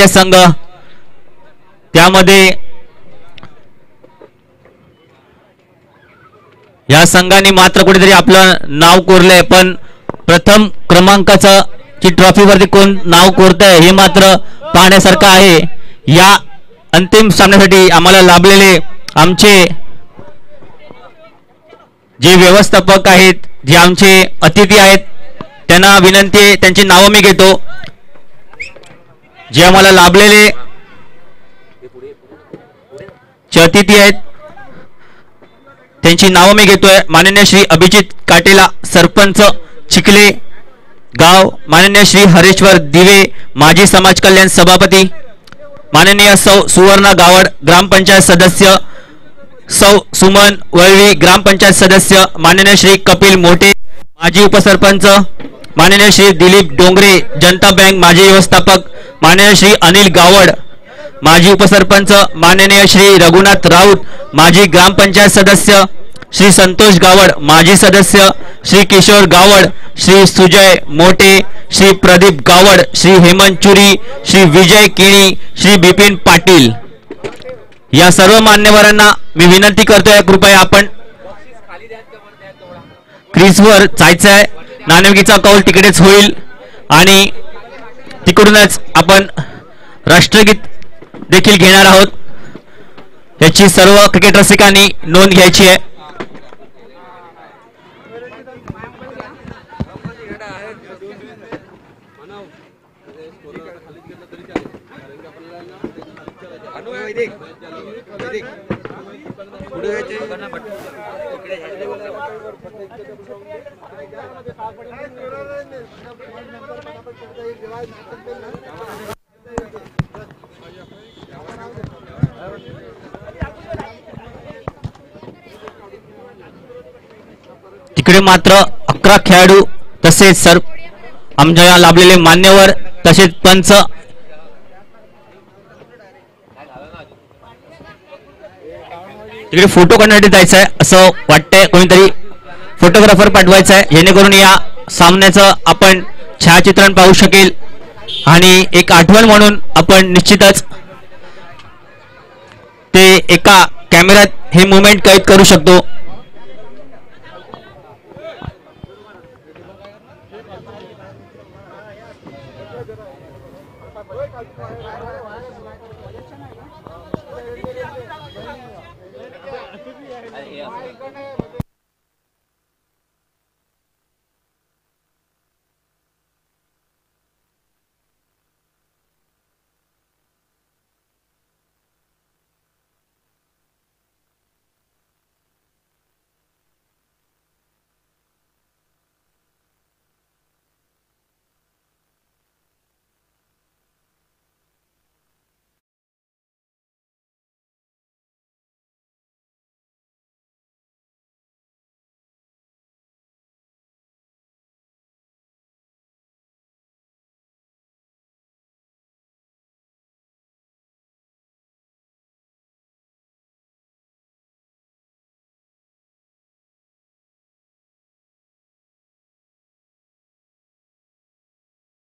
Cricket संघ, त्यामध्ये या संघाने मात्र कुठेतरी आपलं नाव कोरलंय, पण प्रथम क्रमांकाचं ची ट्रॉफीवरती कोण नाव कोरतंय हे मात्र पाहण्यासारखं आहे. या अंतिम सामन्यासाठी आम्हाला लाभलेले आमचे जे व्यवस्थापक आहेत, जे आमचे अतिथी आहेत, त्यांना विनंती आहे, त्यांची नावं मी घेतो. जे आम्हाला लाभलेले जे अतिथी आहेत त्यांची नावं मी घेतोय. माननीय श्री अभिजित काटेला, सरपंच चिखले गाव. माननीय श्री हरेश्वर दिवे, माजी समाज कल्याण सभापती. माननीय सौ सुवर्णा गावड, ग्रामपंचायत सदस्य. सौ सुमन वळवी, ग्रामपंचायत सदस्य. माननीय श्री कपिल मोठे, माजी उपसरपंच. माननीय श्री दिलीप डोंगरे, जनता बँक माजी व्यवस्थापक. माननीय श्री अनिल गावड, माजी उपसरपंच. माननीय श्री रघुनाथ राऊत, माजी ग्रामपंचायत सदस्य. श्री संतोष गावड, माजी सदस्य. श्री किशोर गावड, श्री सुजय मोठे, श्री प्रदीप गावड, श्री हेमंत चुरी, श्री विजय केणी, श्री बिपिन पाटील. या सर्व मान्यवरांना मी विनंती करतोय, कृपया आपण क्रीजवर जायचं आहे. नाणेफेकीचा कौल तिकडेच होईल आणि तिकडूनच आपण राष्ट्रगीत देखील घेणार आहोत. याची सर्व क्रिकेट रसिकांनी नोंद घ्यायची आहे. तिकडे मात्र 11 खेळाडू तसेच सर आमच्या लाभलेले मान्यवर तसेच पंच तिकडे फोटो काढण्यासाठी जायचं आहे असं वाटतंय. कोणीतरी फोटोग्राफर पाठवायचा आहे जेणेकरून या सामन्याचं आपण छायाचित्रण पाहू शकेल आणि एक आठवण म्हणून आपण निश्चितच ते एका कॅमेऱ्यात हे मुवमेंट कैद करू शकतो.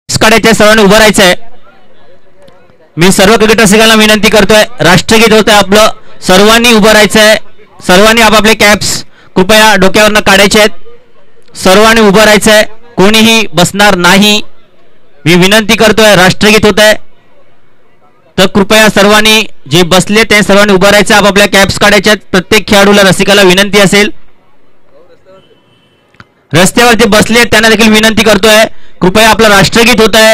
काढायचे, सर्वांनी उभं राहायचं आहे. मी सर्व क्रिकेट रसिकांना विनंती करतोय, राष्ट्रगीत होत आहे आपलं, सर्वांनी उभं राहायचं आहे. सर्वांनी आपापले कॅप्स कृपया डोक्यावरनं काढायचे आहेत. सर्वांनी उभं राहायचं आहे, कोणीही बसणार नाही. मी विनंती करतोय, राष्ट्रगीत होत आहे तर कृपया सर्वांनी जे बसले ते सर्वांनी उभं राहायचं, आपापल्या कॅप्स काढायच्या आहेत. प्रत्येक खेळाडूला रसिकाला विनंती असेल, रस्त्यावरती बसले त्यांना देखील विनंती करतोय, कृपया आपलं राष्ट्रगीत होत आहे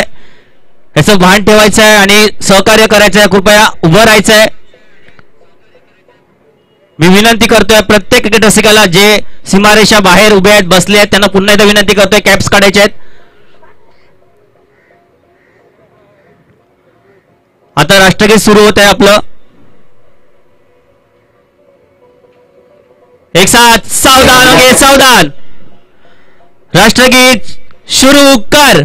याचं भान ठेवायचं आहे आणि सहकार्य करायचं आहे. कृपया उभं राहायचं आहे. मी विनंती करतोय प्रत्येक क्रिकेट रसिकाला जे सीमारेषा बाहेर उभे आहेत बसले आहेत त्यांना पुन्हा एकदा विनंती करतोय, कॅप्स काढायचे आहेत. आता राष्ट्रगीत सुरू होत आहे आपलं. एक साथ सावधान होगे सावधान. राष्ट्रगीत शुरू कर.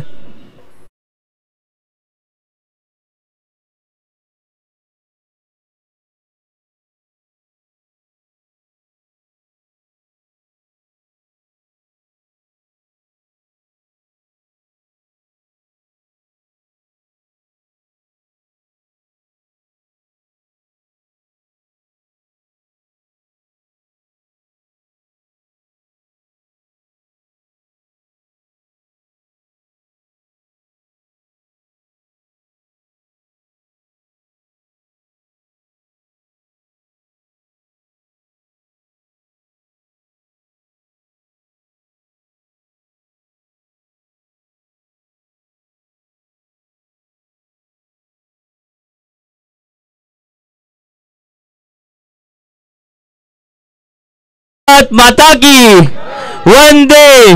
भारत माता की वंदे.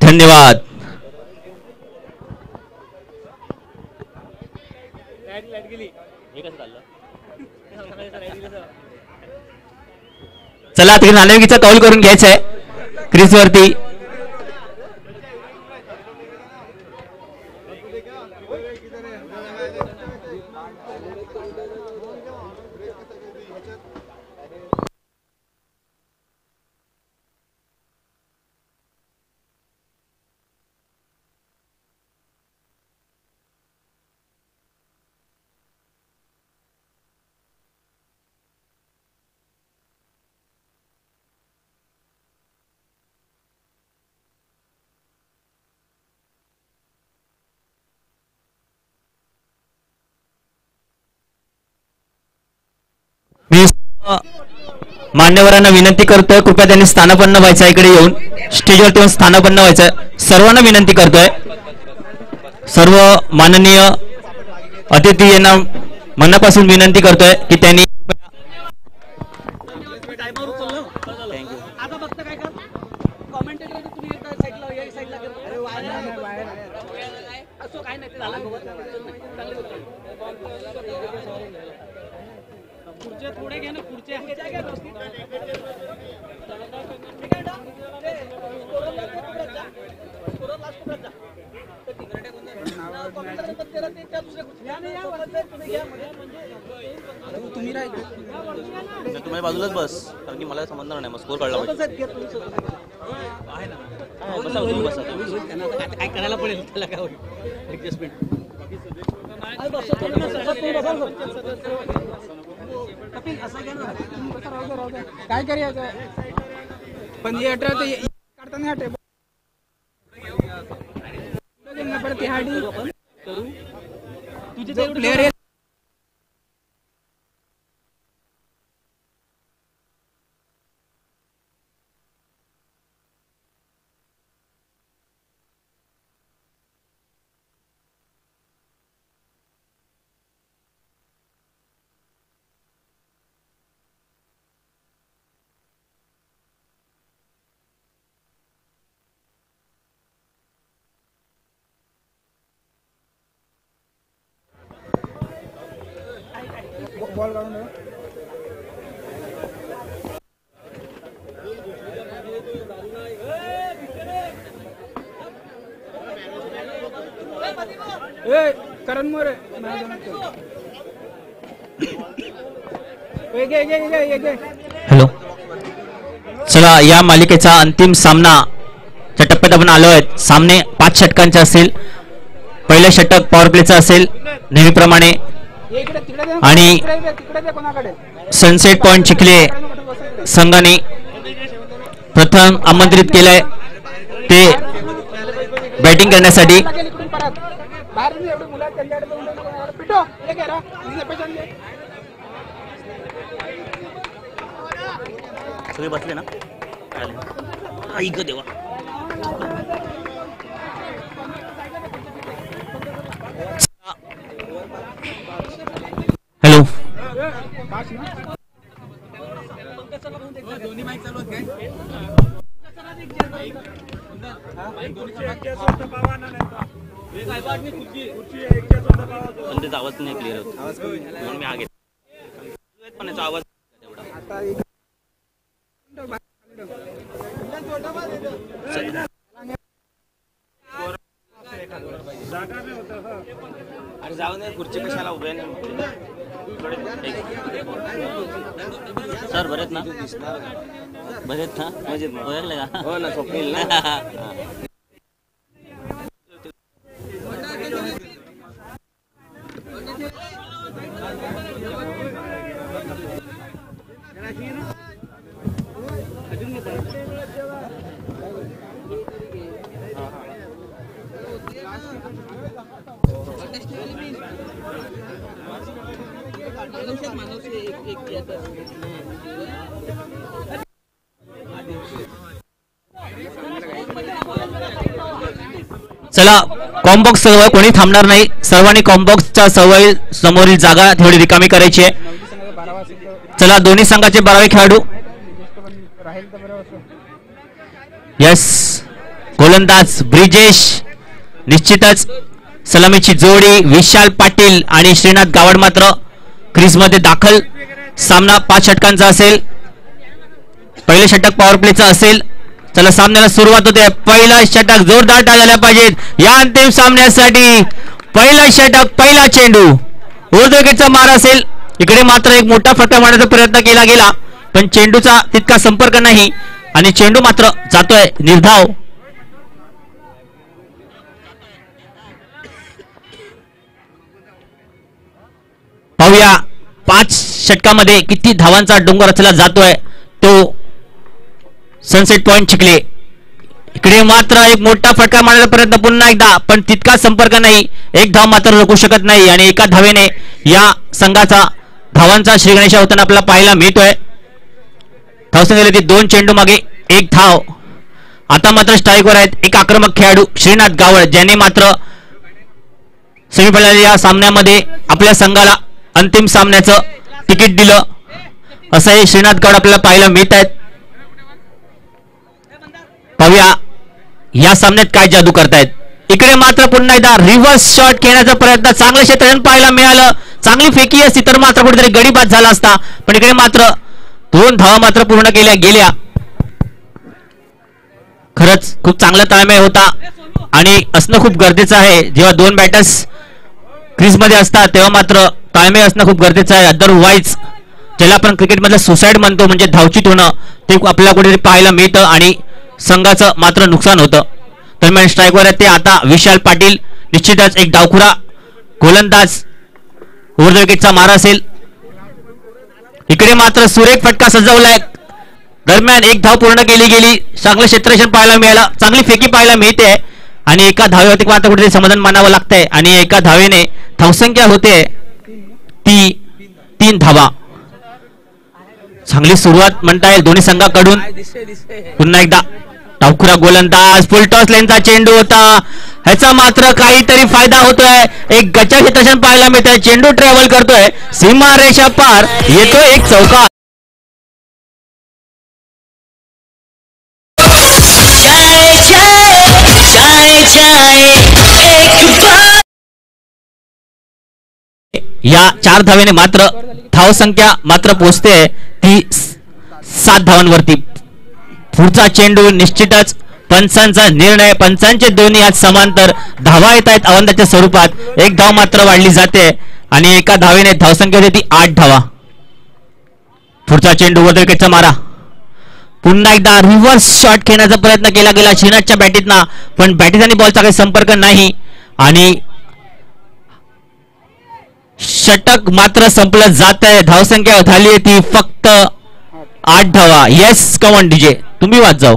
धन्यवाद. चला तिकडे नाणेफेकीचा कौल करून घ्यायचा आहे क्रीज वरती. मी मान्यवरांना विनंती करतोय कृपया त्यांनी स्थानापन्न व्हायचं इकडे येऊन स्टेजवरती येऊन स्थानापन्न व्हायचं. सर्वांना विनंती करतोय. सर्व माननीय अतिथी यांना मनापासून विनंती करतोय की त्यांनी थोडे घ्या ना पुढचे तुम्ही बाजूलाच बस कारण की मला समजणार नाही. मग स्कोर काढला काय करायला पडेल त्याला काय ऍडजस्टमेंट. काय करायचं पण हे काढता नाही तुझे प्लेअर बॉल काढून करण मोरे. हॅलो. चला या मालिकेचा अंतिम सामना च्या टप्प्यात आपण आलो आहे. सामने 5 षटकांचे असेल. पहिलं षटक पॉवर प्लेचं असेल नेहमीप्रमाणे आणि सनसेट पॉइंट चिखले संघाने प्रथम आमंत्रित केलंय ते बॅटिंग करण्यासाठी. सगळे बसले ना. ऐक देवा. हॅलो. पण त्याचा आवाज नाही क्लिअर होत म्हणून मी आगे पण याचा आवाज अरे जाऊन खुर्ची कशाला उभे सर बरेत ना बरेत ना म्हणजे बघलं का. हो ना स्वप्नील ना. चला कॉम्बॉक्स सवय कोणी थांबणार नाही. सर्वांनी कॉम्बॉक्सच्या सवय समोरील जागा थोडी रिकामी करायची आहे. चला दोन्ही संघाचे 12 खेळाडू यस, गोलंदाज ब्रिजेश, निश्चितच सलामीची जोडी विशाल पाटील आणि श्रीनाथ गावड मात्र क्रीजमध्ये दाखल. सामना 5 षटकांचा असेल. पहिले षटक पॉवर प्लेचा असेल. चला सामन्याला सुरुवात होते. पहिला षटक जोरदार टाळ झाला पाहिजेत या अंतिम सामन्यासाठी. पहिला षटक, पहिला चेंडू, उर्ध्व विकेटचा मार असेल. इकडे मात्र एक मोठा फटका मारण्याचा प्रयत्न केला गेला पण चेंडूचा तितका संपर्क नाही आणि चेंडू मात्र जातोय निर्धाव. पाहूया 5 षटकामध्ये किती धावांचा डोंगर रचला जातोय तो सनसेट पॉइंट चिखले. इकडे मात्र एक मोठा फटका मारण्याचा प्रयत्न पुन्हा एकदा पण तितका संपर्क नाही. एक धाव मात्र रोखू शकत नाही आणि एका धावेने या संघाचा धावांचा श्रीगणेशा होताना आपल्याला पाहायला मिळतोय. धावसंख्या ती 2 चेंडू मागे 1 धाव. आता मात्र स्ट्राईकवर आहेत एक आक्रमक खेळाडू श्रीनाथ गावड ज्याने मात्र सेमीफायनल या सामन्यामध्ये आपल्या संघाला अंतिम सामन्याचं तिकीट दिलं. असं हे श्रीनाथ गावड आपल्याला पाहायला मिळत आहेत. पाहूया या सामन्यात काय जादू करतायत. इकडे मात्र पुन्हा एकदा रिव्हर्स शॉट खेळण्याचा प्रयत्न चांगलं क्षेत्ररक्षण पाहायला मिळालं. चांगली फेकी असती तर मात्र कुठेतरी गडी बाद झाला असता पण इकडे मात्र 2 धावा मात्र पूर्ण केल्या गेल्या. खरंच खूप चांगला ताळमेळ होता आणि असणं खूप गरजेचं आहे. जेव्हा 2 बॅटर्स क्रीजमध्ये असतात तेव्हा मात्र ताळमेळ असणं खूप गरजेचं आहे. अदरवाईज ज्याला आपण क्रिकेटमधलं सुसाईड म्हणतो म्हणजे धावचीत होणं ते आपल्याला कुठेतरी पाहायला मिळतं आणि संघाचं मात्र नुकसान होतं. दरम्यान स्ट्राईकवर आहे ते आता विशाल पाटील. निश्चितच एक डावखुरा गोलंदाज उर्ध्व विकेटचा मारा असेल. इकडे मात्र सुरेख फटका सजवलाय. दरम्यान 1 धाव पूर्ण केली गेली. चांगलं क्षेत्ररक्षण पाहायला मिळालं. चांगली फेकी पाहायला मिळते आणि एका धावेवरती मात्र कुठेतरी समाधान मानावं लागतंय आणि एका धावेने धावसंख्या होते ती 3 धावा. चांगली सुरुवात म्हणता येईल दोन्ही संघाकडून. पुन्हा एकदा डावखुरा गोलंदाज फुलटॉस लेनचा चेंडू होता. ह्याचा मात्र काहीतरी फायदा होतोय. एक गच्चा क्षेत्ररक्षण पाहायला मिळतोय. चेंडू ट्रॅव्हल करतोय सीमा रेषा पार येतोय एक चौकार. या 4 धावेने मात्र धावसंख्या मात्र पोहोचते ती 7 धावांवरती. पुढचा चेंडू निश्चितच पंचांचा निर्णय. पंचांचे दोन्ही आज समांतर धावा येत आहेत अवंताच्या स्वरूपात. 1 धाव मात्र वाढली जाते आणि एका धावेने धावसंख्या होती 8 धावा. पुढचा चेंडू उर्ध्व विकेटचा मारा. पुन्हा एकदा रिव्हर्स शॉट खेळण्याचा प्रयत्न केला गेला श्रीनाथच्या बॅटीतनं पण बॅटीत आणि बॉलचा काही संपर्क नाही आणि षटक मात्र संपलं जात आहे. धावसंख्या झाली ती फक्त 8 धावा. येस कमॉन डीजे तुम्ही वाच जाओ.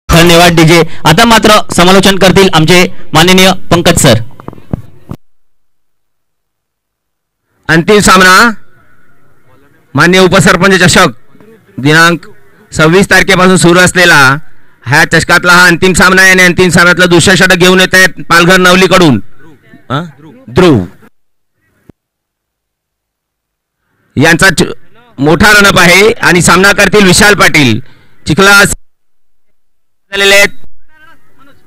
धन्यवाद डीजे. आता मात्र समालोचन करतील आमचे माननीय पंकज सर. अंतिम सामना मान्य उपसरपंच चषक दिनांक 26 तारखेपासून सुरू असलेला ह्या चषकातला हा अंतिम सामना आहे आणि अंतिम सामन्यातलं दुसरं षटक घेऊन येत आहेत पालघर नवलीकडून ध्रुव. यांचा मोठा रनअप आहे आणि सामना करतील विशाल पाटील. चिखला झालेले आहेत.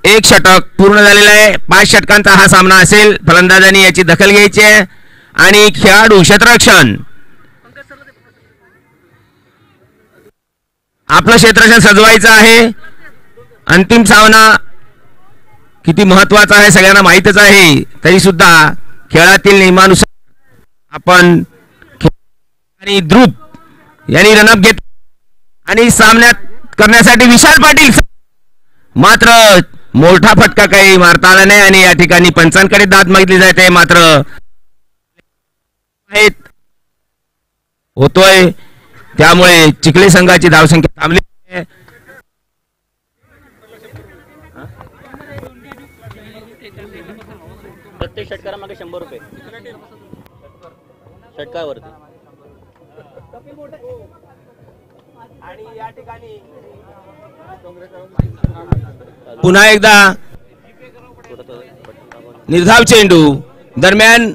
1 षटक पूर्ण झालेला आहे. 5 षटकांचा हा सामना असेल. फलंदाजांनी याची दखल घ्यायची आहे आणि खेळाडू क्षेत्ररक्षण आपलं क्षेत्ररक्षण सजवायचं आहे. अंतिम सामना किती महत्वाचा आहे सगळ्यांना माहीतच आहे तरी सुद्धा खेळातील नियमानुसार आपण आणि ध्रुव यांनी रनअप घेत आणि सामन्यात करण्यासाठी विशाल पाटील मात्र मोठा फटका काही मारता आला नाही आणि या ठिकाणी पंचांकडे दाद मागितली जाते मात्र होतोय त्यामुळे चिखले संघाची धावसंख्या थांबली. प्रत्येक षटकारामागे 100 रुपये षटकावरती. पुन्हा एकदा निर्धाव चेंडू दरम्यान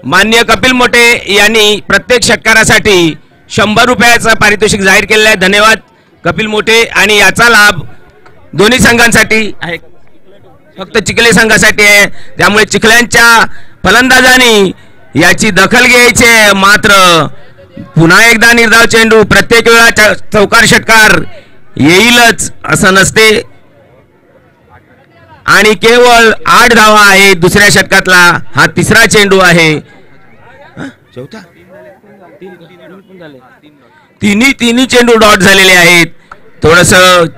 मान्य कपिल मोटे यांनी प्रत्येक षटकारासाठी 100 रुपयाचं पारितोषिक जाहीर केलेलं आहे. धन्यवाद कपिल मोटे. आणि याचा लाभ दोन्ही संघांसाठी आहे, फक्त चिखले संघासाठी आहे. त्यामुळे चिखल्यांच्या फलंदाजांनी याची दखल घ्यायची आहे. मात्र पुन्हा एकदा निर्धाव चेंडू, प्रत्येक वेळा चौकार षटकार येईलच असं नसते. आणि केवळ 8 धावा आहे दुसऱ्या षटकातला. हा तिसरा चेंडू आहे. चौथा तिन्ही चेंडू डॉट झालेले आहेत. थोडस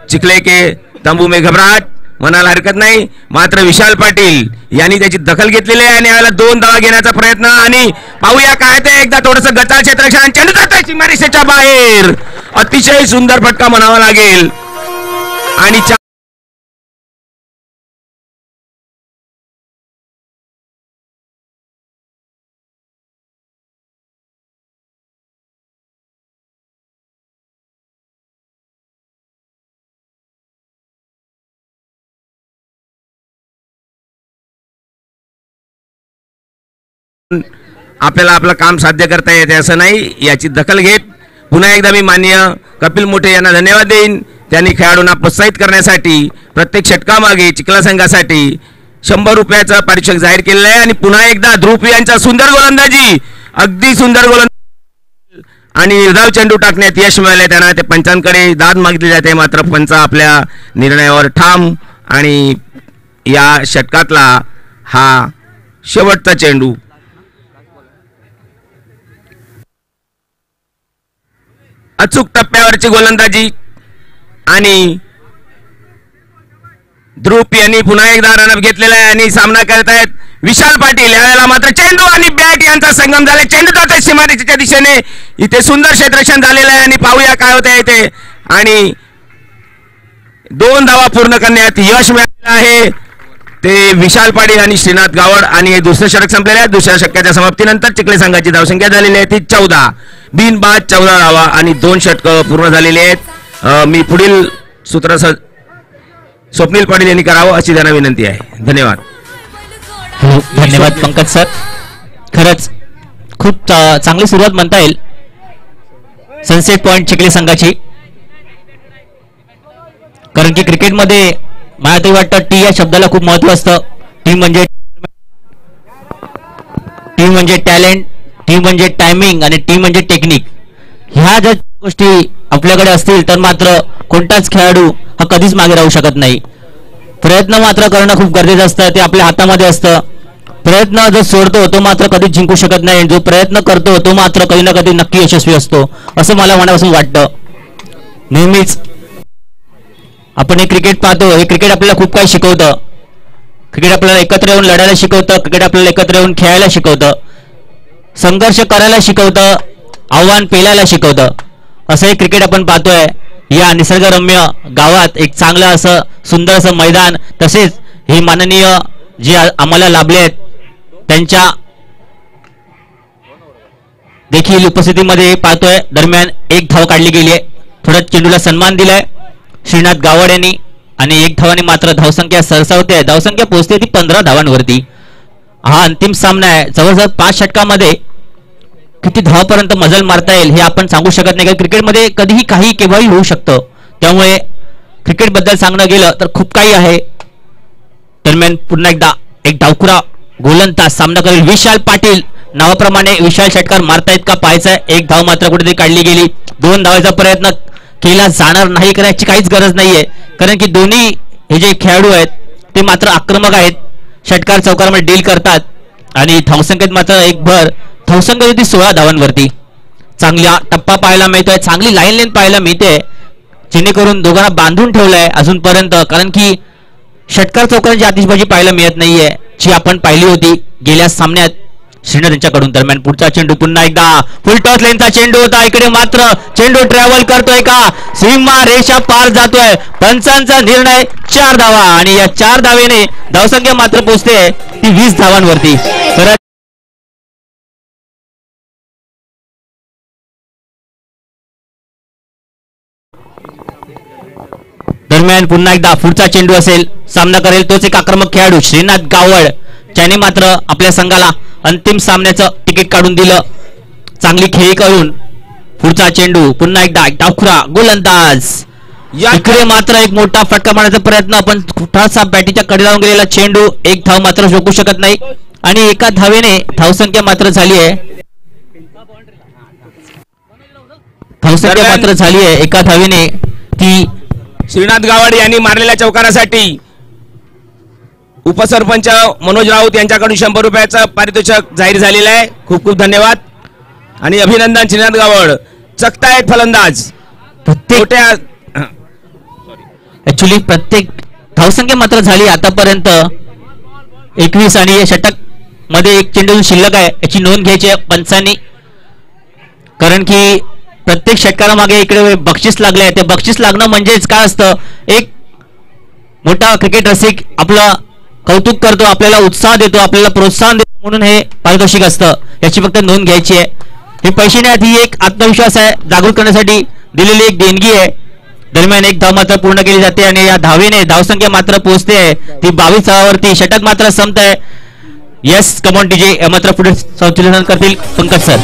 चिखले के तंबू में घबराट म्हणायला हरकत नाही. मात्र विशाल पाटील यांनी त्याची दखल घेतलेली आहे आणि याला 2 धावा घेण्याचा प्रयत्न. आणि पाहूया काय ते एकदा थोडस गचाळ क्षेत्ररक्षण, चेंडू जातोय सीमारेषेच्या बाहेर. अतिशय सुंदर फटका म्हणावा लागेल. आणि आपल्याला आपलं काम साध्य करता येते असं नाही, याची दखल घेत पुन्हा एकदा मी माननीय कपिल मोटे यांना धन्यवाद देईन. त्यांनी खेळाडूंना प्रोत्साहित करण्यासाठी प्रत्येक षटकामागे चिखला संघासाठी 100 रुपयाचं पारितोषिक जाहीर केलेलं आहे. आणि पुन्हा एकदा ध्रुव यांचा सुंदर गोलंदाजी, अगदी सुंदर गोलंदाजी आणि निर्धाव चेंडू टाकण्यात यश मिळाले. त्यांना ते पंचांकडे दाद मागितली जाते. मात्र पंच आपल्या निर्णयावर ठाम. आणि या षटकातला हा शेवटचा चेंडू. अचूक टप्प्यावरची गोलंदाजी आणि ध्रुव यांनी पुन्हा एकदा रनअप घेतलेला आहे आणि सामना करत आहेत विशाल पाटील. यावेळेला मात्र चेंडू आणि बॅट यांचा संगम झाला. चेंडू जातोय सीमारेषेच्या दिशेने. इथे सुंदर क्षेत्ररक्षण झालेलं आहे आणि पाहूया काय होतंय इथे. आणि 2 धावा पूर्ण करण्यात यश मिळालेलं आहे. ते विशाल पाटील आणि श्रीनाथ गावड. आणि हे दुसरं षटक संपलेलं आहे. दुसऱ्या षटकाच्या समाप्तीनंतर चिखले संघाची धावसंख्या झालेली आहे ती 14. बिनबाद 14 धावा आणि 2 षटकं पूर्ण झालेली आहेत. मी पुढील सूत्र स्वप्नील पाटील यांनी करावं अशी त्यांना विनंती आहे. धन्यवाद. धन्यवाद पंकज सर. खरंच खूप चांगली सुरुवात म्हणता येईल सनसेट पॉइंट चिखले संघाची. कारण की क्रिकेटमध्ये मला तरी वाटतं टी या शब्दाला खूप महत्व असतं. टीम म्हणजे टॅलेंट, टीम म्हणजे टायमिंग आणि टीम म्हणजे टेक्निक. ह्या जर गोष्टी आपल्याकडे असतील तर मात्र कोणताच खेळाडू हा कधीच मागे राहू शकत नाही. प्रयत्न मात्र करणं खूप गरजेचं असतं. ते आपल्या हातामध्ये असतं. प्रयत्न जो सोडतो तो मात्र कधीच जिंकू शकत नाही. जो प्रयत्न करतो तो मात्र कधी ना कधी नक्की यशस्वी असतो असं मला मनापासून वाटतं. नेहमीच आपण हे क्रिकेट पाहतो. हे क्रिकेट आपल्याला खूप काही शिकवतं. क्रिकेट आपल्याला एकत्र येऊन लढायला शिकवतं. क्रिकेट आपल्याला एकत्र येऊन खेळायला शिकवतं. संघर्ष करायला शिकवतं. आव्हान पेलायला शिकवतं. असं हे क्रिकेट आपण पाहतोय. या निसर्गरम्य गावात एक चांगलं असं सुंदर असं मैदान, तसेच हे माननीय जे आम्हाला लाभले आहेत त्यांच्या देखील उपस्थितीमध्ये पाहतोय. दरम्यान 1 धाव काढली गेली आहे. थोडा चेंडूला सन्मान दिलाय श्रीनाथ गावड यांनी. आणि 1 धावाने मात्र धावसंख्या सरसावते. धावसंख्या पोहोचते ती 15 धावांवरती. हा अंतिम सामना आहे. जवळजवळ 5 षटकामध्ये किती धावापर्यंत मजल मारता येईल हे आपण सांगू शकत नाही. क्रिकेटमध्ये कधीही काही केव्हाही होऊ शकतं. त्यामुळे क्रिकेट बद्दल सांगणं गेलं तर खूप काही आहे. दरम्यान पुन्हा एकदा एक डावखुरा गोलंदाज सामना करेल विशाल पाटील. नावाप्रमाणे विशाल षटकार मारतायत का पाहायचंय. 1 धाव मात्र कुठेतरी काढली गेली. 2 धावाचा प्रयत्न केला जाणार नाही, करायची काहीच गरज नाहीये. कारण की दोन्ही हे जे खेळाडू आहेत ते मात्र आक्रमक आहेत. षटकार चौकारामध्ये डील करतात. आणि धावसंख्येत मात्र एक भर. धावसंख्या होती 16 धावांवरती. चांगला टप्पा पाहायला मिळतोय. चांगली लाईन लेंथ पाहायला मिळते. जेणेकरून दोघांना बांधून ठेवलंय अजूनपर्यंत. कारण की षटकार चौकारांची आतिषबाजी पाहायला मिळत नाहीये जी आपण पाहिली होती गेल्या सामन्यात श्रीनाथ यांच्याकडून. दरम्यान पुढचा चेंडू पुन्हा एकदा फुल टॉस लेनचा चेंडू होता. इकडे मात्र चेंडू ट्रॅव्हल करतोय का सीमा रेषा पार जातोय. पंचांचा निर्णय 4 धावा. आणि या 4 धावेने धावसंख्या मात्र पोहोचते ती 20 धावांवरती. दरम्यान पुन्हा एकदा पुढचा चेंडू असेल, सामना करेल तोच एक आक्रमक खेळाडू श्रीनाथ गावड, ज्याने मात्र आपल्या संघाला अंतिम सामन्याचं तिकीट काढून दिलं. चांगली खेळी करून पुढचा चेंडू पुन्हा एकदा डावखुरा गोलंदाज. इकडे मात्र एक मोठा फटका मारण्याचा प्रयत्न, पण थोडासा बॅटीच्या कडे लावून गेलेला चेंडू, एक धाव मात्र रोखू शकत नाही आणि एका धावेने धावसंख्या मात्र झाली आहे. धावसंख्या मात्र झाली आहे एका धावेने ती. श्रीनाथ गावड यांनी मारलेल्या चौकारासाठी उपसरपंच मनोज राऊत यांच्याकडून 100 रुपयाचं पारितोषिक जाहीर झालेलं आहे. खूप खूप धन्यवाद आणि अभिनंदन. श्रीनाथ गावड चकतायत फलंदाज. ऍक्च्युली प्रत्येक धावसंख्या मात्र झाली आतापर्यंत 21 आणि षटक मध्ये एक चेंडू शिल्लक आहे, याची नोंद घ्यायची आहे पंचांनी, कारण की प्रत्येक षटकारामागे इकडे बक्षीस लागले आहे. ते बक्षीस लागणं म्हणजेच काय असतं, एक मोठा क्रिकेट रसिक आपलं कौतुक करतो, आपल्याला उत्साह देतो, आपल्याला प्रोत्साहन देतो, म्हणून हे पारितोषिक असतं. याची फक्त नोंद घ्यायची आहे. हे पैसे नाही, ही एक आत्मविश्वास आहे, जागृत करण्यासाठी दिलेली एक देणगी आहे. दरम्यान एक धाव मात्र पूर्ण केली जाते आणि या धावेने धावसंख्या मात्र पोहोचते आहे ती 22 धावावरती. षटक मात्र संपत आहे. यस कमॉन डीजे मात्र पुढे संचलन करतील पंकज सर.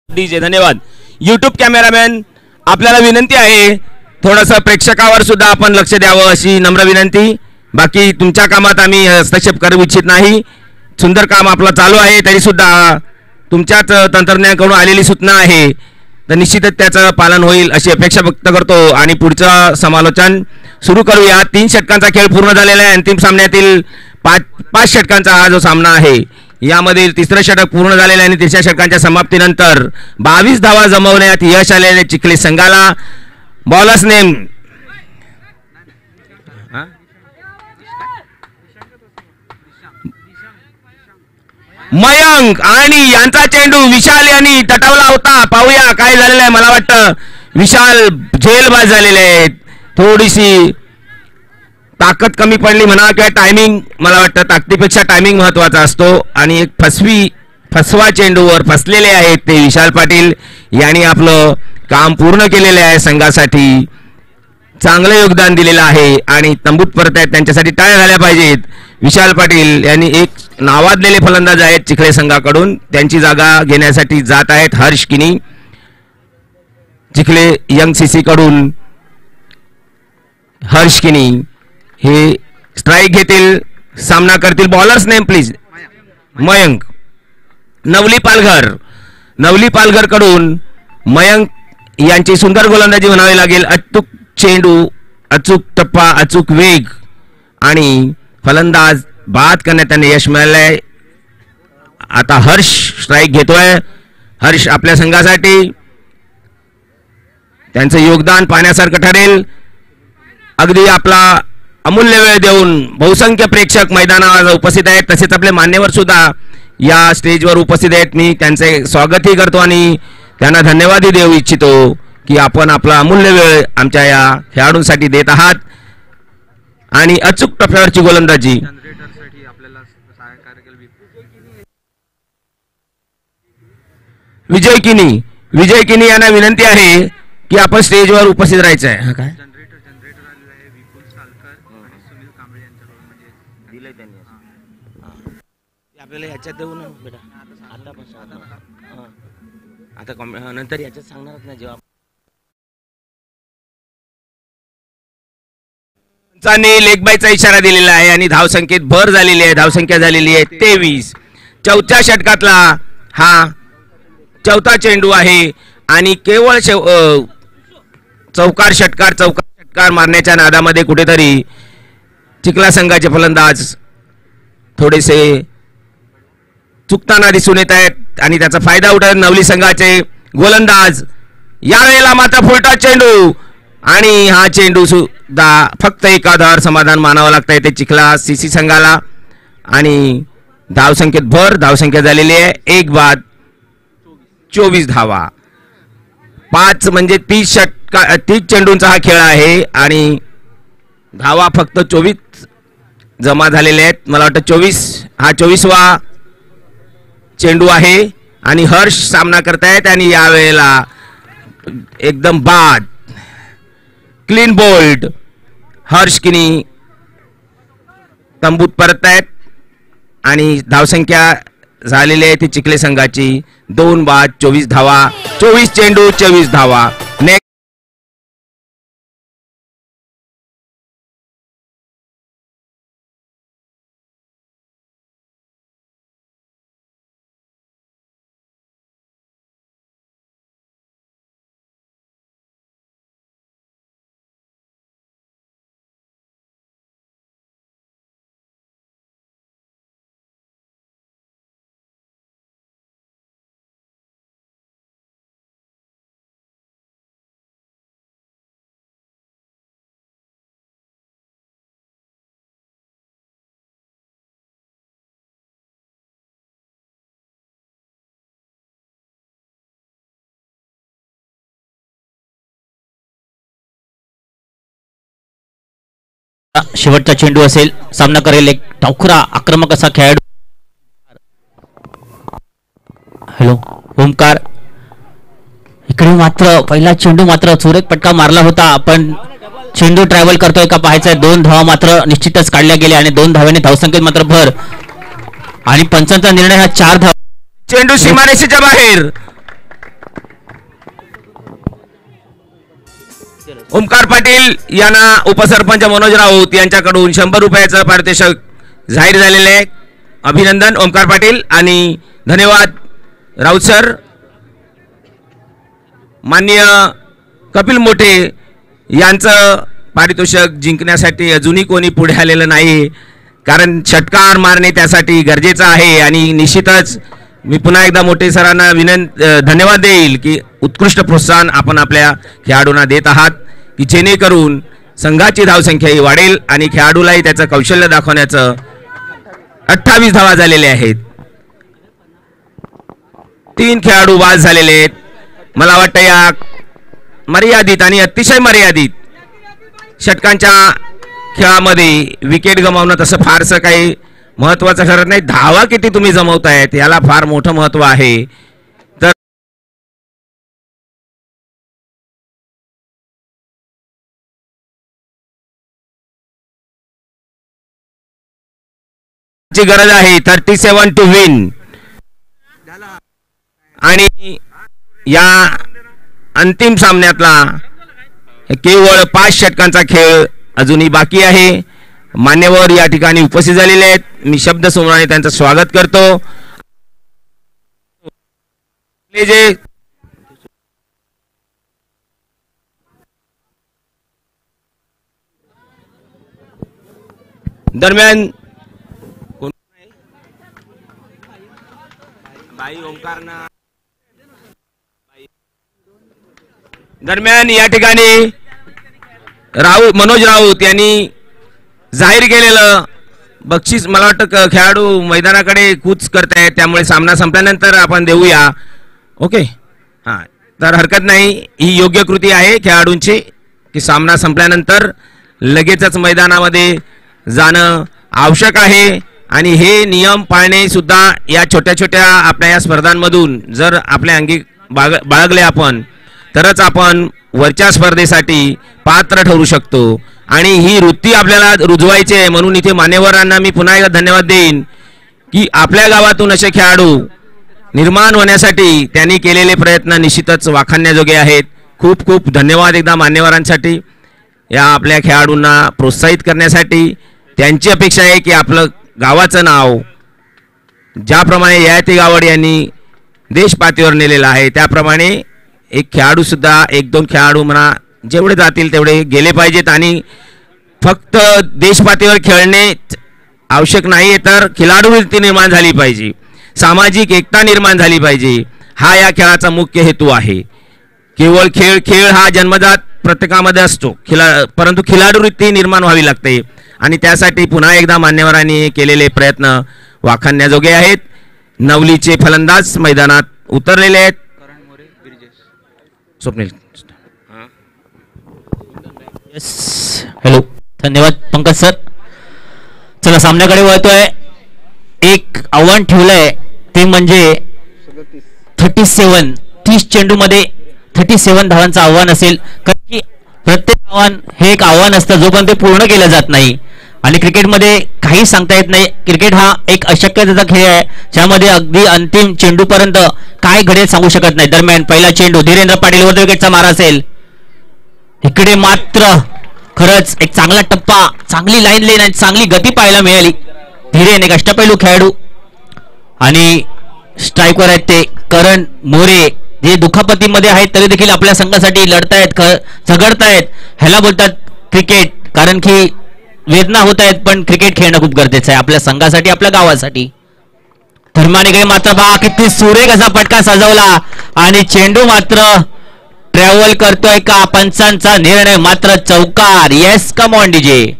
डीजे धन्यवाद. युट्यूब कॅमेरामॅन आपल्याला विनंती आहे, थोडंसं प्रेक्षकावर सुद्धा आपण लक्ष द्यावं अशी नम्र विनंती. बाकी तुमच्या कामात आम्ही हस्तक्षेप करू इच्छित नाही. सुंदर काम आपलं चालू आहे, तरी सुद्धा तुमच्याच तंत्रज्ञानाकडून आलेली सूचना आहे, तर निश्चितच त्याचं पालन होईल अशी अपेक्षा व्यक्त करतो आणि पुढचं समालोचन सुरू करूया. 3 षटकांचा खेळ पूर्ण झालेला आहे. अंतिम सामन्यातील 5 षटकांचा हा जो सामना आहे, यामधील तिसरं षटक पूर्ण झालेलं आहे आणि तिसऱ्या षटकांच्या समाप्तीनंतर 22 धावा जमवण्यात यश आलेले चिखली संघाला बॉलर्स नेम मयंक आणि यांचा चेंडू विशाल यांनी तटवला होता. पाहूया काय झालेलं आहे. मला वाटतं विशाल झेलबाज झालेले आहेत, थोडीशी ताकद कमी पडली म्हणा किंवा टायमिंग, मला वाटतं ताकदीपेक्षा टायमिंग महत्वाचा असतो आणि एक फसवा चेंडूवर फसलेले आहेत ते विशाल पाटील यांनी आपलं काम पूर्ण केलेले आहे. संघासाठी चांगलं योगदान दिलेलं आहे आणि तंबूत परत आहेत, त्यांच्यासाठी टाळ्या झाल्या पाहिजेत. विशाल पाटील यांनी एक नावाजलेले फलंदाज आहेत चिखले संघाकडून, त्यांची जागा घेण्यासाठी जात आहेत हर्ष किनी. चिखले यंग सीसी कडून हर्ष किनी हे स्ट्राइक घेतील, सामना करतील. Bowlers name please. Mayank. Navali Palghar कडून मयंक यांची सुंदर गोलंदाजी म्हणावी लागेल. अचूक चेंडू, अचूक टप्पा, अचूक वेग आणि फलंदाज बाद करण्यात त्यांना यश मिळालंय. आता हर्ष स्ट्राइक घेतोय. हर्ष आपल्या संघासाठी त्यांचं योगदान पाहण्यासारखं ठरेल. अगदी आपला अमूल्य वेळ देऊन बहुसंख्य प्रेक्षक मैदानावर उपस्थित आहेत, तसेच आपले मान्यवर सुद्धा या स्टेजवर उपस्थित आहेत. मी त्यांचे स्वागतही करतो आणि त्यांना धन्यवादही देऊ इच्छितो की आपण आपला अमूल्य वेळ आमच्या या खेळाडूंसाठी देत आहात. आणि अचूक टप्प्यावरची गोलंदाजी विजय किनी यांना विनंती आहे की आपण स्टेजवर उपस्थित राहायचं आहे. काय आपल्याला ह्याच्यात देऊ ना बेटा, आता नंतर याच्यात सांगणारच नाही. जेव्हा लेग बायचा इशारा दिलेला आहे आणि धावसंख्येत भर झालेली आहे. धावसंख्या झालेली आहे 23. चौथ्या षटकातला हा चौथा चेंडू आहे आणि केवळ चौकार षटकार मारण्याच्या नादामध्ये कुठेतरी चिखला संघाचे फलंदाज थोडेसे चुकताना दिसून येत आहेत आणि त्याचा फायदा उठवत नवली संघाचे गोलंदाज. यावेळेला मात्र फुलटा चेंडू आणि हा चेंडू सुद्धा फक्त एका धावावर समाधान मानावं लागतं आहे ते चिखला सीसी संघाला आणि धावसंख्येत भर. धावसंख्या झालेली आहे 1 बाद 24 धावा. 5 म्हणजे 30 चेंडूंचा हा खेळ आहे आणि धावा फक्त 24 जमा झालेले आहेत. मला वाटतं 24वा चेंडू आहे आणि हर्ष सामना करतायत आणि यावेळेला एकदम बाद क्लीन बोल्ड हर्ष किनी तंबूत परततायत आणि धावसंख्या झालेली आहे ती चिखले संघाची 2 बाद 24 धावा. 24 चेंडू 24 धावा. शेवटचा चेंडू असेल. सामना करेल एक टावखरा आक्रमक असा खेळाडू. हॅलो ओमकार. इकडे मात्र पहिला चेंडू मात्र सुरेख पटका मारला होता पण चेंडू ट्रॅव्हल करतोय का पाहायचंय. 2 धावा मात्र निश्चितच काढल्या गेल्या आणि 2 धाव्याने धावसंख्येत मात्र भर आणि पंचांचा निर्णय हा 4 धावा. चेंडू सीमारेषेच्या बाहेर. ओमकार पाटील यांना उपसरपंच मनोज राऊत यांच्याकडून 100 रुपयाचं पारितोषिक जाहीर झालेले आहे. अभिनंदन ओमकार पाटील आणि धन्यवाद राऊत सर. माननीय कपिल मोठे यांचं पारितोषिक जिंकण्यासाठी अजूनही कोणी पुढे आलेलं नाही कारण षटकार मारणे त्यासाठी गरजेचं आहे आणि निश्चितच मी पुन्हा एकदा मोठे सरांना धन्यवाद देईल की उत्कृष्ट प्रोत्साहन आपण आपल्या खेळाडूंना देत आहात की जेणेकरून संघाची धावसंख्याही वाढेल आणि खेळाडूलाही त्याचं कौशल्य दाखवण्याचं. 28 धावा झालेले आहेत. 3 खेळाडू बाद झालेले आहेत. मला वाटतं या मर्यादित आणि अतिशय मर्यादित षटकांच्या खेळामध्ये विकेट गमावणं तसं फारसं काही महत्वाचं ठरत नाही. धावा किती तुम्ही जमवतायत याला फार मोठं महत्व आहे. तर ची गरज आहे 37 टू विन आणि या अंतिम सामन्यातला केवळ 5 षटकांचा खेळ अजूनही बाकी आहे. मान्यवर या ठिकाणी उपस्थित झालेले आहेत. मी शब्द समूहाने त्यांचं स्वागत करतो. जे दरम्यान या ठिकाणी मनोज राऊत यांनी जाहीर केलेलं बक्षीस मला वाटतं खेळाडू मैदानाकडे कूच करतायत त्यामुळे सामना संपल्यानंतर आपण देऊया. ओके हां तर हरकत नाही. ही योग्य कृती आहे खेळाडूंची की सामना संपल्यानंतर लगेचच मैदानामध्ये जाणं आवश्यक आहे आणि हे नियम पाळणे सुद्धा या छोट्या छोट्या आपल्या या स्पर्धांमधून जर आपल्या अंगी बाळगले आपण तरच आपण वरच्या स्पर्धेसाठी पात्र ठरू शकतो आणि ही वृत्ती आपल्याला रुजवायची आहे. म्हणून इथे मान्यवरांना मी पुन्हा एकदा धन्यवाद देईन की आपल्या गावातून असे खेळाडू निर्माण होण्यासाठी त्यांनी केलेले प्रयत्न निश्चितच वाखाणण्याजोगे आहेत. खूप खूप धन्यवाद एकदा मान्यवरांसाठी या आपल्या खेळाडूंना प्रोत्साहित करण्यासाठी. त्यांची अपेक्षा आहे की आपलं गावाचं नाव ज्याप्रमाणे ययाती गावड यांनी देश पातळीवर नेलेलं आहे त्याप्रमाणे एक खेळाडू सुद्धा 1-2 खेळाडू म्हणा जेवढे जातील तेवढे गेले पाहिजेत आणि फक्त देश पातळीवर खेळणे आवश्यक नाही तर खिलाडू वृत्ती निर्माण झाली पाहिजे. सामाजिक एकता निर्माण झाली पाहिजे. हा या खेळाचा मुख्य हेतू आहे. केवळ खेळ हा जन्मजात प्रत्येकामध्ये असतो परंतु खिलाडू वृत्ती निर्माण व्हावी लागते आणि त्यासाठी पुन्हा एकदा मान्यवरांनी केलेले प्रयत्न वाखाणण्याजोगे आहेत. नवलीचे फलंदाज मैदानात उतरलेले आहेत. स्वप्नील. हॅलो, धन्यवाद पंकज सर. चला सामन्याकडे वळतोय. एक आव्हान ठेवलंय ते म्हणजे 30 चेंडूमध्ये 37 धावांचं आव्हान असेल. कारण की प्रत्येक आव्हान हे एक आव्हान असतं जोपर्यंत ते पूर्ण केलं जात नाही. आणि क्रिकेटमध्ये काही सांगता येत नाही. क्रिकेट हा एक अशक्यतेचा खेळ आहे ज्यामध्ये अगदी अंतिम चेंडूपर्यंत काय घडेल सांगू शकत नाही. दरम्यान पहिला चेंडू धीरेंद्र पाटील वर विकेटचा मारा असेल. इकडे मात्र खरंच एक चांगला टप्पा, चांगली लाईन लेन आणि चांगली गती पाहायला मिळाली. धीरेन एक अष्टपैलू खेळाडू आणि स्ट्राईकवर आहेत ते करण मोरे, जे दुखापतीमध्ये आहेत तरी देखील आपल्या संघासाठी लढतायत, झगडतायत. ह्याला बोलतात क्रिकेट. कारण की वेदना होत आहेत पण क्रिकेट खेळणं खूप गरजेचं आहे आपल्या संघासाठी, आपल्या गावासाठी. धर्माने मात्र बा किती सुरेख असा फटका सजवला आणि चेंडू मात्र ट्रॅव्हल करतोय का. पंचांचा निर्णय मात्र चौकार. Yes, come on DJ.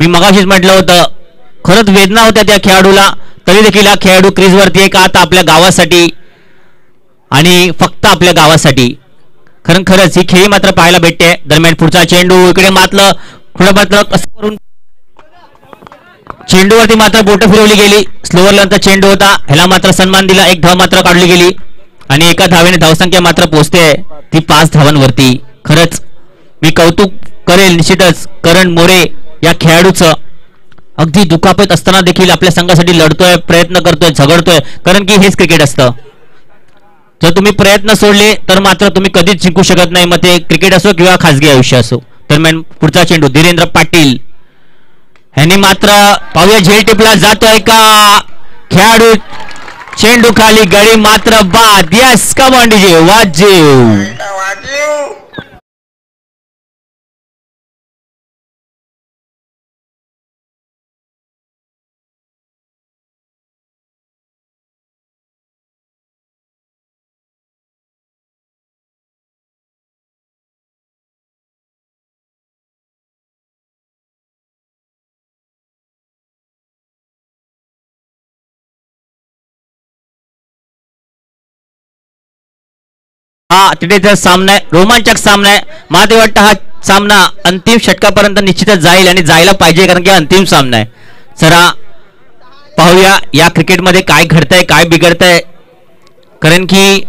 मी मगाशीच म्हटलं होतं खरंच वेदना होत्या त्या खेळाडूला, तरी देखील हा खेळाडू क्रीजवरती आहे का आता आपल्या गावासाठी आणि फक्त आपल्या गावासाठी. खरंच ही खेळी मात्र पाहायला भेटते. दरम्यान पुढचा चेंडू इकडे मात्र पुढे मात्र कसं करून चेंडूवरती मात्र बोट फिरवली गेली. स्लोअर लॉनचा चेंडू होता, ह्याला मात्र सन्मान दिला. एक धाव मात्र काढली गेली आणि एका धावेने धावसंख्या मात्र पोहोचते ती 5 धावांवरती. खरंच मी कौतुक करेल निश्चितच करण मोरे या खेळाडूचं. अगदी दुखापत असताना देखील आपल्या संघासाठी लढतोय, प्रयत्न करतोय, झगडतोय. कारण की हेच क्रिकेट असतं. जर तुम्ही प्रयत्न सोडले तर मात्र तुम्ही कधीच जिंकू शकत नाही, मग ते क्रिकेट असो किंवा खासगी आयुष्य असो. दरम्यान पुढचा चेंडू धीरेंद्र पाटील ह्यांनी मात्र पाहूया झेल टिपला जातोय का. खेळाडू चेंडू खाली, गडी मात्र बाद. यस, कम ऑन डीजे, वाजीव. हा तिथे सामना आहे, रोमांचक सामना आहे. मला ते वाटतं हा सामना अंतिम षटकापर्यंत निश्चितच जाईल आणि जायला पाहिजे कारण की अंतिम सामना आहे. जरा पाहूया या क्रिकेटमध्ये काय घडतंय, काय बिघडतंय. कारण की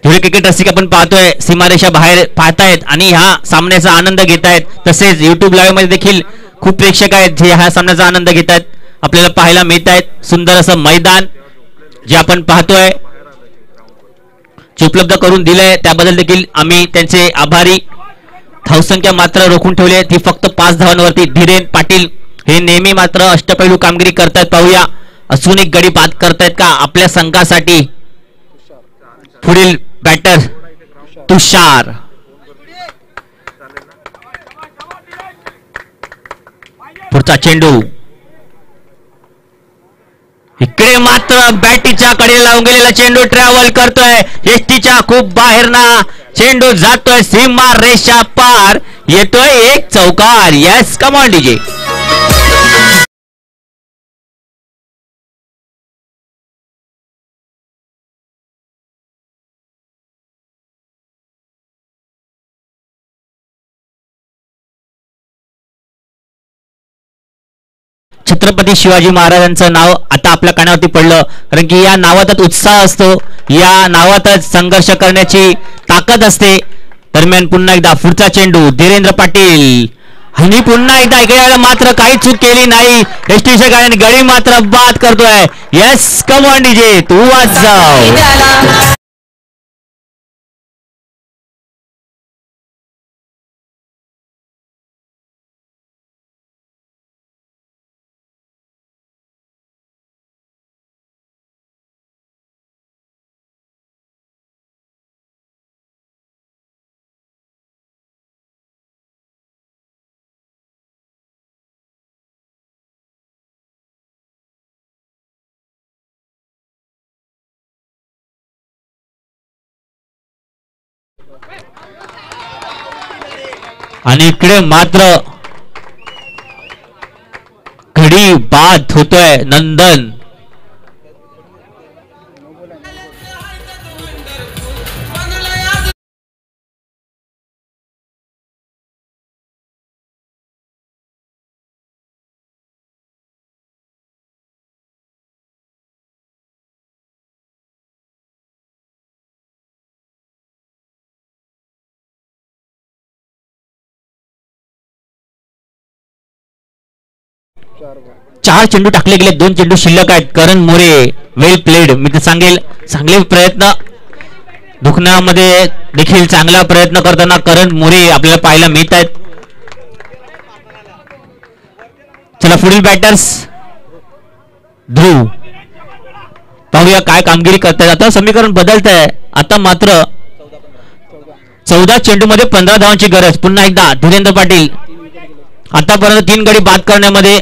थोडे क्रिकेट रसिक आपण पाहतोय सीमारेषा बाहेर पाहतायत आणि ह्या सामन्याचा आनंद घेत आहेत. तसेच युट्यूब लाईव्ह मध्ये देखील खूप प्रेक्षक आहेत जे ह्या सामन्याचा आनंद घेत आहेत. आपल्याला पाहायला मिळत आहेत सुंदर असं मैदान जे आपण पाहतोय, जे उपलब्ध करून दिलंय त्याबद्दल देखील आम्ही त्यांचे आभारी. धावसंख्या मात्र रोखून ठेवली, ती फक्त 5 धावांवरती. धीरेन पाटील हे नेहमी मात्र अष्टपैलू कामगिरी करतायत. पाहूया अजून एक गडी बाद करतायत का आपल्या संघासाठी. पुढील बॅटर तुषार. पुढचा चेंडू इकडे मात्र बॅटीच्या कडे लावून गेलेला चेंडू ट्रॅव्हल करतोय. एसटीच्या खूप बाहेर ना चेंडू जातोय सीमा रेषा पार, येतोय एक चौकार. Yes, come on DJ. Chhatrapati Shivaji महाराजांचं नाव आता आपल्या कानावरती पडलं कारण की या नावातच उत्साह असतो, या नावातच संघर्ष करण्याची ताकद असते. दरम्यान पुन्हा एकदा पुढचा चेंडू धीरेंद्र पाटील आणि पुन्हा एकदा इकडे मात्र काही चूक केली नाही. एसटीच्या गाड्याने गडी मात्र बाद करतोय. यस, कम ऑन डीजे, तू वाजव. आणि इकडे मात्र घडी बाद होतोय नंदन. चार चेंडू टाकले गेले, 2 चेंडू शिल्लक आहेत. करण मोरे वेल प्लेड मी तर सांगेल. चांगले प्रयत्न दुखण्यामध्ये देखील चांगला प्रयत्न करताना करण मोरे आपल्याला पाहायला मिळत आहेत. चला पुढील बॅटर्स ध्रुव पाहूया काय कामगिरी करतायत. आता समीकरण बदलत आहे. आता मात्र 14 चेंडू मध्ये 15 धावांची गरज. पुन्हा एकदा धीरेंद्र पाटील आतापर्यंत 3 गडी बाद करण्यामध्ये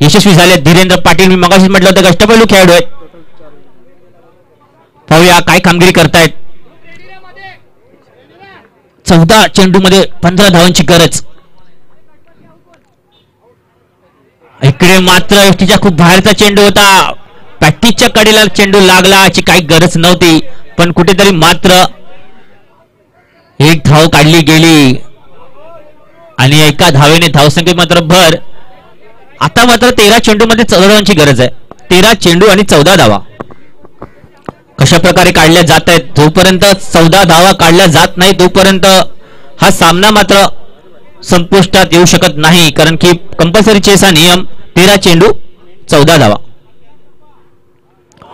यशस्वी झाले. धीरेंद्र पाटील मी मगाशीच म्हटलं होतं अष्टपैलू खेळाडू आहेत. पाहूया काय कामगिरी करतायत. 14 चेंडू मध्ये 15 धावांची गरज. इकडे मात्र एसटीच्या खूप बाहेरचा चेंडू होता. पॅटीच्या कडेला चेंडू लागला याची काही गरज नव्हती, पण कुठेतरी मात्र एक धाव काढली गेली आणि एका धावेने धावसंख्येत मात्र भर. आता मात्र 13 चेंडू मध्ये 14 धावांची गरज आहे. 13 चेंडू आणि 14 धावा कशा प्रकारे काढल्या जात आहेत. जोपर्यंत 14 धावा काढल्या जात नाही तोपर्यंत हा सामना मात्र संपुष्टात येऊ शकत नाही, कारण की कंपल्सरी चेस नियम 13 चेंडू 14 धावा.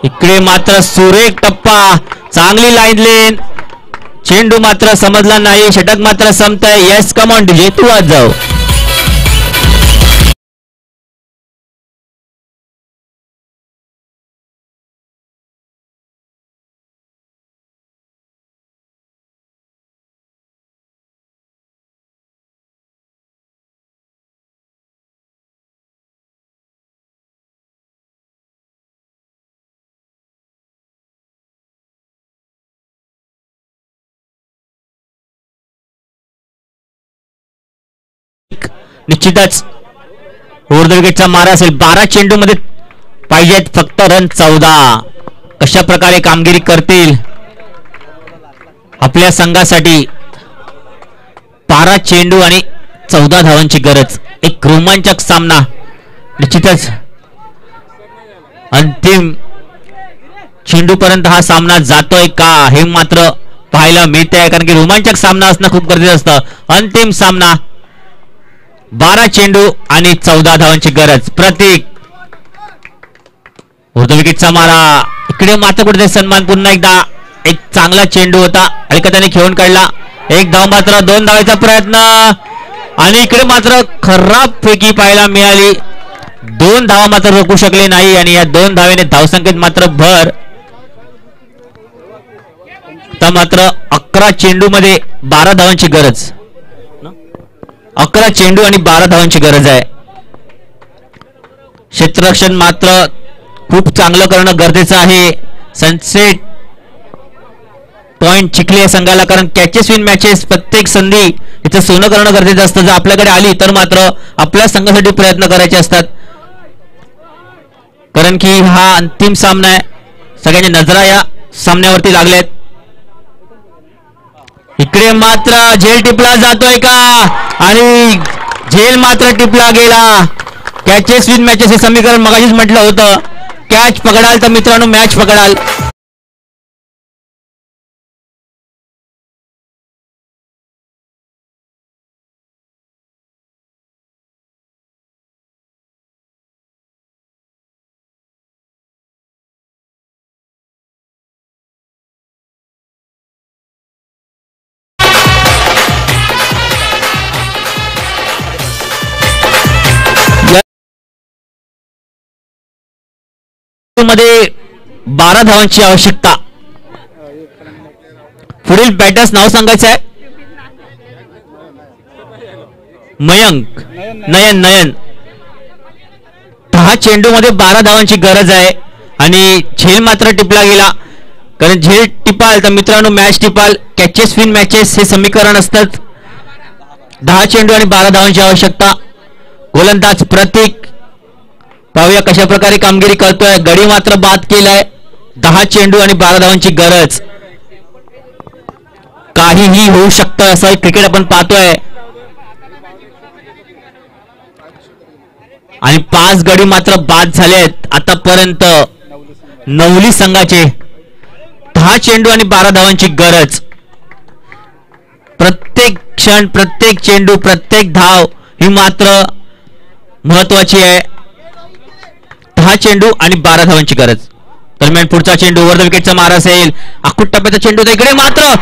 इकडे मात्र सुरेख टप्पा, चांगली लाईन लेन, चेंडू मात्र समजला नाही, षटक मात्र संपतंय. येस कम ऑन डीजे तू आज जाऊ. निश्चितच ओव्हर द विकेटचा मारा असेल. 12 चेंडू मध्ये पाहिजेत फक्त रन 14. कशा प्रकारे कामगिरी करतील आपल्या संघासाठी. 12 चेंडू आणि 14 धावांची गरज. एक रोमांचक सामना. निश्चितच अंतिम चेंडू पर्यंत हा सामना जातोय का हे मात्र पाहायला मिळतंय, कारण की रोमांचक सामना असणं खूप गरजेचं असतं. अंतिम सामना 12 चेंडू आणि 14 धावांची गरज. प्रतीक उर्दू विकेटचा मारा. इकडे मात्र कुठे सन्मान. पुन्हा एकदा एक चांगला चेंडू होता, अलकताने खेळून काढला. 1 धाव मात्र. 2 धावांचा प्रयत्न आणि इकडे मात्र खराब फेकी पाहायला मिळाली. 2 धावा मात्र रोखू शकले नाही आणि या 2 धावेने धावसंख्येत मात्र भर. तर मात्र 11 चेंडू मध्ये 12 धावांची गरज. 11 चेंडू आणि 12 धावांची गरज आहे. क्षेत्ररक्षण मात्र खूप चांगलं करणं गरजेचं आहे. सनसेट पॉइंट चिखली संघाला, कारण कॅचेस विन मॅचेस प्रत्येक संधी इथं सोनं करणं गरजेचं असतं. जर आपल्याकडे आली तर मात्र आपल्या संघासाठी प्रयत्न करायचे असतात, कारण की हा अंतिम सामना आहे. सगळ्यांच्या नजरा या सामन्यावरती लागल्यात. इकडे मात्र झेल टिपला जातोय का आणि झेल मात्र टिपला गेला. कॅचेस विन मॅचेस हे समीकरण मगाशीच म्हटलं होतं. कॅच पकडाल तर मित्रांनो मॅच पकडाल. मध्ये 12 धावांची आवश्यकता. पुढील बॅटर्स नाव सांगायचं आहे. मयंक नयन 10 चेंडू मध्ये 12 धावांची गरज आहे आणि झेल मात्र टिपला गेला, कारण झेल टिपाल तर मित्रांनो मॅच टिपाल. कॅचेस विन मॅचेस हे समीकरण असतात. 10 चेंडू आणि 12 धावांची आवश्यकता. गोलंदाज प्रतीक पाहूया कशा प्रकारे कामगिरी करतोय. गडी मात्र बाद केलाय. 10 चेंडू आणि 12 धावांची गरज. काहीही होऊ शकतं असं क्रिकेट आपण पाहतोय. आणि 5 गडी मात्र बाद झालेत आतापर्यंत नवली संघाचे. 10 चेंडू आणि 12 धावांची गरज. प्रत्येक क्षण, प्रत्येक चेंडू, प्रत्येक धाव ही मात्र महत्वाची आहे. 10 चेंडू आणि 12 धावांची गरज. दरम्यान पुढचा चेंडू वर द विकेटचा मार असेल. आखूट टप्प्याचा चेंडू. इकडे मात्र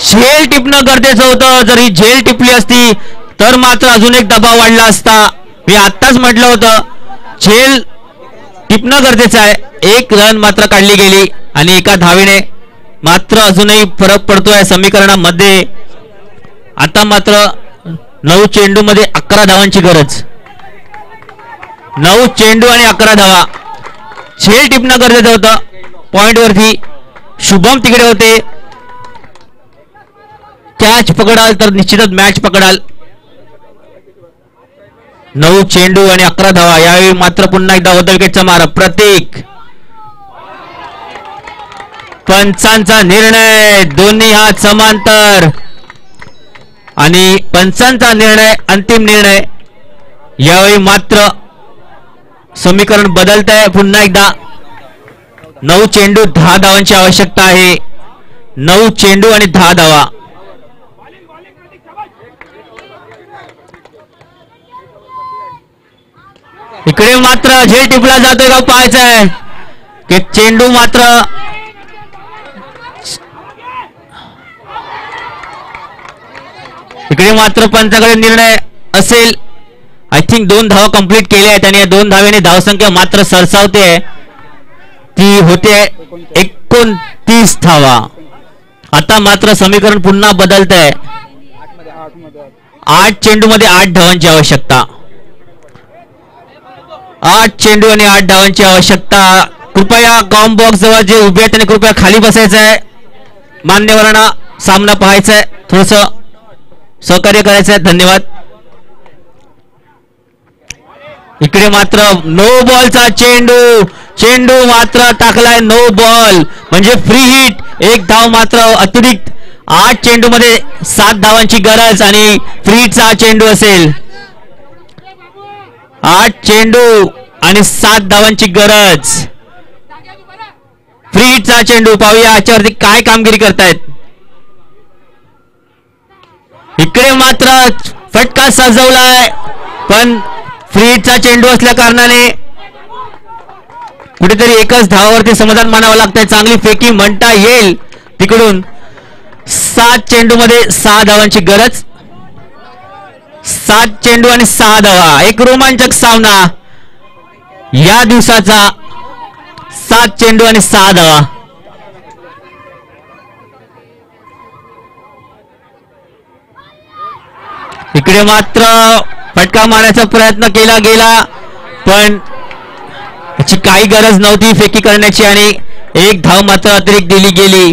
झेल टिपणं गरजेचं होतं. जर ही झेल टिपली असती तर मात्र अजून एक दबाव वाढला असता. मी आत्ताच म्हटलं होतं झेल टिपणं गरजेचं आहे. 1 रन मात्र काढली गेली आणि एका धावेने मात्र अजूनही फरक पडतोय समीकरणामध्ये. आता मात्र 9 चेंडू मध्ये 11 धावांची गरज. 9 चेंडू आणि 11 धावा. झेल टिपणं गरजेचं होतं. पॉइंट वरती शुभम तिकडे होते. कॅच पकडाल तर निश्चितच मॅच पकडाल. 9 चेंडू आणि 11 धावा. यावेळी मात्र पुन्हा एकदा वर द विकेटचा मार. प्रतीक. पंचांचा निर्णय. दोन्ही हात समांतर आणि पंचांचा निर्णय अंतिम निर्णय. यावेळी मात्र समीकरण बदलत आहे पुन्हा एकदा. 9 चेंडू 10 धावांची आवश्यकता आहे. 9 चेंडू आणि 10 धावा. इकडे मात्र झेल टिपला जातोय का पाहायचं आहे की चेंडू मात्र इकडे मात्र पंचाकडे निर्णय असेल. आय थिंक 2 धावा कंप्लीट केल्या आहेत आणि या 2 धावेने धावसंख्या मात्र सरसावते. ती होते 29 धावा. आता मात्र समीकरण पुन्हा बदलत आहे. 8 चेंडू मध्ये 8 धावांची आवश्यकता. 8 चेंडू आणि 8 धावांची आवश्यकता. कृपया कॉम बॉक्स जवळ जे उभे आहेत त्यांनी कृपया खाली बसायचं आहे. मान्यवरांना सामना पाहायचा आहे. थोडस सहकार्य करायचं आहे. धन्यवाद. इकडे मात्र नो बॉलचा चेंडू. चेंडू मात्र टाकलाय नो बॉल म्हणजे फ्री हिट. 1 धाव मात्र अतिरिक्त. 8 चेंडू मध्ये 7 धावांची गरज आणि फ्री हिटचा चेंडू असेल. 8 चेंडू आणि 7 धावांची गरज. फ्री हिटचा चेंडू. पाहूया याच्यावरती काय कामगिरी करतायत. इकडे मात्र फटका सजवलाय पण फ्री हिटचा चेंडू असल्या कारणाने कुठेतरी एकच धावावरती समाधान मानावं लागतंय. चांगली फेकी म्हणता येईल तिकडून. 7 चेंडू मध्ये 6 धावांची गरज. 7 चेंडू आणि 6 धावा. एक रोमांचक सामना या दिवसाचा. 7 चेंडू आणि 6 धावा. इकडे मात्र फटका मारण्याचा प्रयत्न केला गेला पण याची काही गरज नव्हती फेकी करण्याची आणि 1 धाव मात्र अतिरिक्त दिली गेली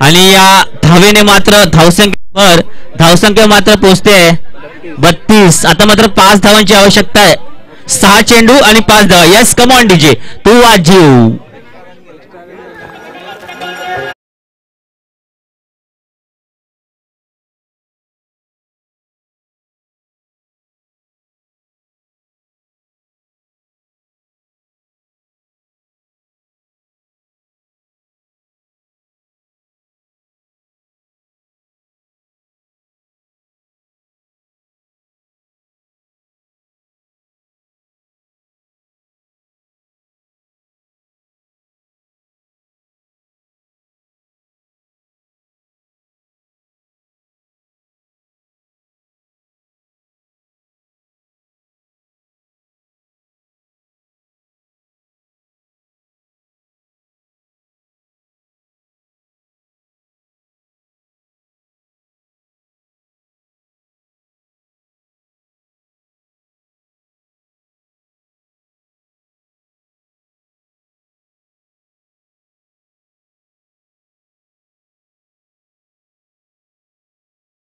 आणि या धावेने मात्र धावसंख्या मात्र पोहोचते 32. आता मात्र 5 धावांची आवश्यकता आहे. 6 चेंडू आणि 5 धावा. यस कम ऑन डीजे तू वाजव.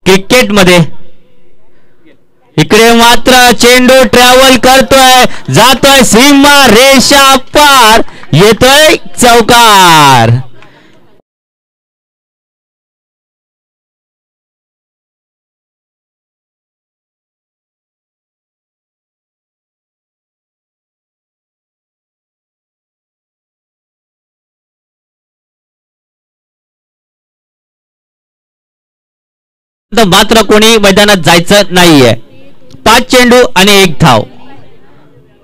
क्रिकेटमध्ये इकडे मात्र चेंडू ट्रॅव्हल करतोय, जातोय सीमा रेषा पार, येतोय चौकार. मात्र कोणी मैदानात जायचं नाहीये. 5 चेंडू आणि 1 धाव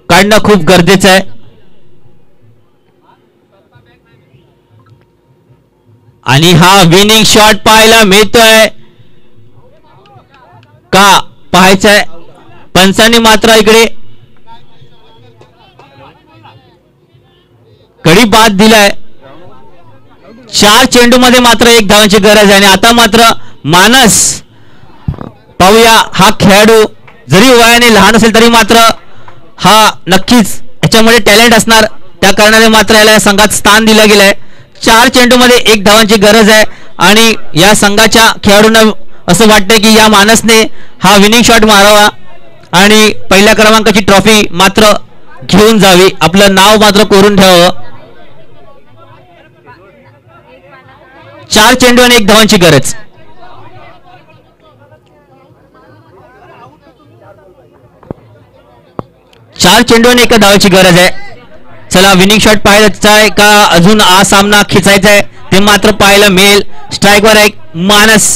काढणं खूप गरजेचं आहे. आणि हा विनिंग शॉट पाहायला मिळतोय का पाहायचंय. पंचांनी मात्र इकडे कडी बाद दिलाय. 4 चेंडू मध्ये मात्र 1 धावांची गरज आहे. आणि आता मात्र मानस पाहूया, हा खेळाडू जरी वयाने लहान असेल तरी मात्र हा नक्कीच याच्यामध्ये टॅलेंट असणार, त्या कारणाने मात्र याला संघात स्थान दिलं गेलंय. 4 चेंडू मध्ये 1 धावांची गरज आहे. आणि या संघाच्या खेळाडूंना असं वाटतंय की या मानसने हा विनिंग शॉट मारावा आणि पहिल्या क्रमांकाची ट्रॉफी मात्र घेऊन जावी, आपलं नाव मात्र कोरून ठेवावं. 4 चेंडू आणि 1 धावांची गरज. चार चेंडू आणि 1 धावाची गरज आहे. चला विनिंग शॉट पाहायचा आहे का अजून हा सामना खिचायचा आहे ते मात्र पाहायला मिळेल. स्ट्राईकवर आहे मानस.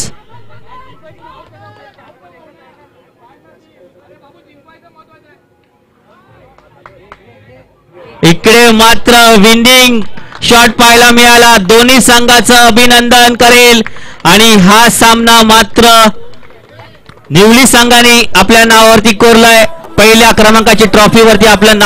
इकडे मात्र विनिंग शॉट पाहायला मिळाला. दोन्ही संघाचं अभिनंदन करेल. आणि हा सामना मात्र निवली संघाने आपल्या नावावरती कोरलाय. पहिल्या क्रमांकाची ट्रॉफीवरती आपलं नाव